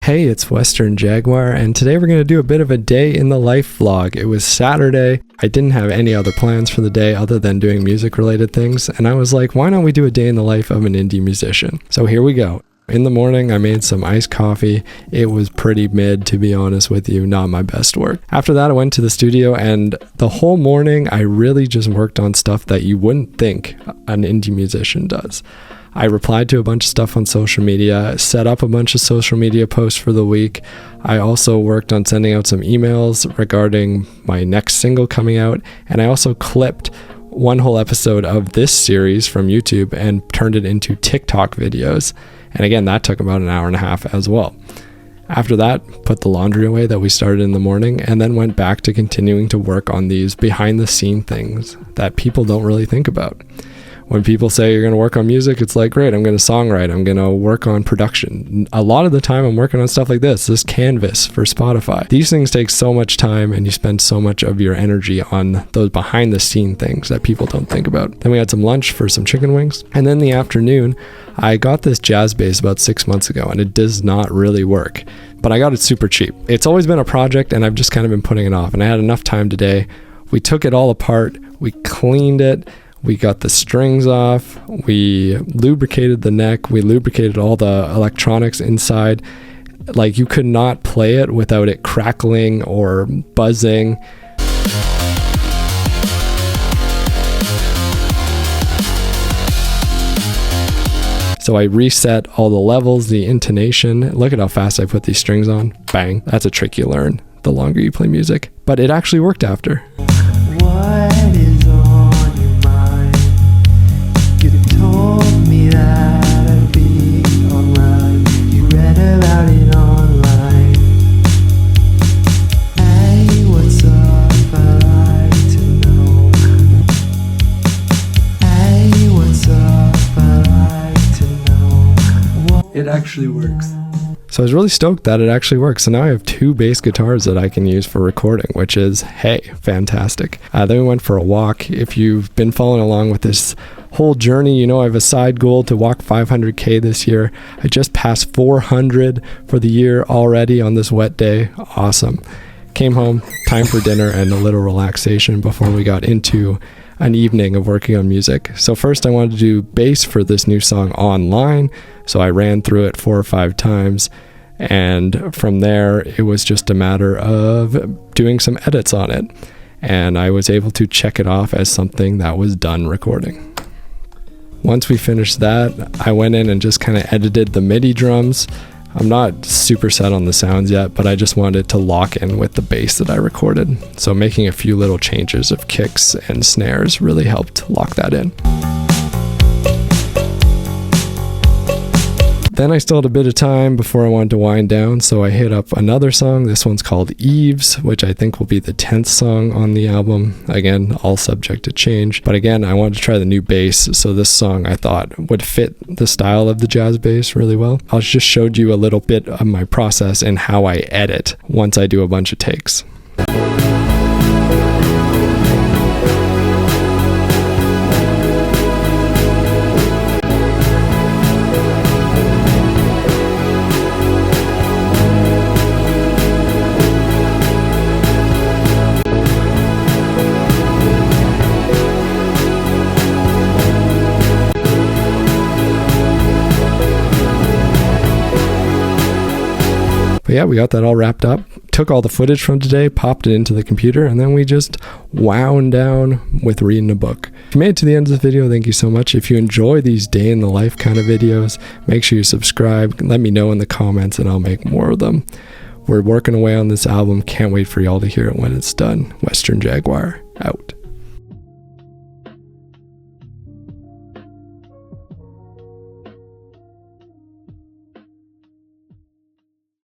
Hey, it's Western Jaguar, and today we're going to do a bit of a day in the life vlog. It was Saturday. I didn't have any other plans for the day other than doing music related things, and I was like, why don't we do a day in the life of an indie musician? So here we go. In the morning, I made some iced coffee. It was pretty mid, to be honest with you, not my best work. After that, I went to the studio, and the whole morning, I really just worked on stuff that you wouldn't think an indie musician does. I replied to a bunch of stuff on social media, set up a bunch of social media posts for the week. I also worked on sending out some emails regarding my next single coming out, and I also clipped one whole episode of this series from YouTube and turned it into TikTok videos. And again, that took about an hour and a half as well. After that, put the laundry away that we started in the morning, and then went back to continuing to work on these behind the scene things that people don't really think about. When people say you're going to work on music, it's like, great, I'm going to songwrite, I'm going to work on production. A lot of the time I'm working on stuff like this Canvas for Spotify. These things take so much time, and you spend so much of your energy on those behind the scene things that people don't think about. Then we had some lunch for some chicken wings. And then in the afternoon, I got this jazz bass about 6 months ago, and it does not really work, but I got it super cheap. It's always been a project, and I've just kind of been putting it off, and I had enough time today. We took it all apart, we cleaned it, we got the strings off, we lubricated the neck, we lubricated all the electronics inside. Like, you could not play it without it crackling or buzzing. So I reset all the levels, the intonation. Look at how fast I put these strings on. Bang. That's a trick you learn the longer you play music. But it actually worked after. What is on your mind? You told me that I'd be alright. You read about it online. Hey, what's up? I'd like to know. Hey, what's up? I'd like to know. It actually works. So I was really stoked that it actually works. So now I have 2 bass guitars that I can use for recording, which is, hey, fantastic. Then we went for a walk. If you've been following along with this whole journey, you know I have a side goal to walk 500K this year. I just passed 400 for the year already on this wet day. Awesome. Came home, time for dinner and a little relaxation before we got into an evening of working on music. So first I wanted to do bass for this new song online. So I ran through it 4 or 5 times. And from there, it was just a matter of doing some edits on it. And I was able to check it off as something that was done recording. Once we finished that, I went in and just kind of edited the MIDI drums. I'm not super set on the sounds yet, but I just wanted to lock in with the bass that I recorded. So making a few little changes of kicks and snares really helped lock that in. Then I still had a bit of time before I wanted to wind down, so I hit up another song. This one's called Eves, which I think will be the 10th song on the album. Again, all subject to change. But again, I wanted to try the new bass, so this song I thought would fit the style of the jazz bass really well. I just showed you a little bit of my process and how I edit once I do a bunch of takes. But yeah, we got that all wrapped up, took all the footage from today, popped it into the computer, and then we just wound down with reading a book. If you made it to the end of this video, thank you so much. If you enjoy these day in the life kind of videos, make sure you subscribe. Let me know in the comments and I'll make more of them. We're working away on this album. Can't wait for y'all to hear it when it's done. Western Jaguar, out.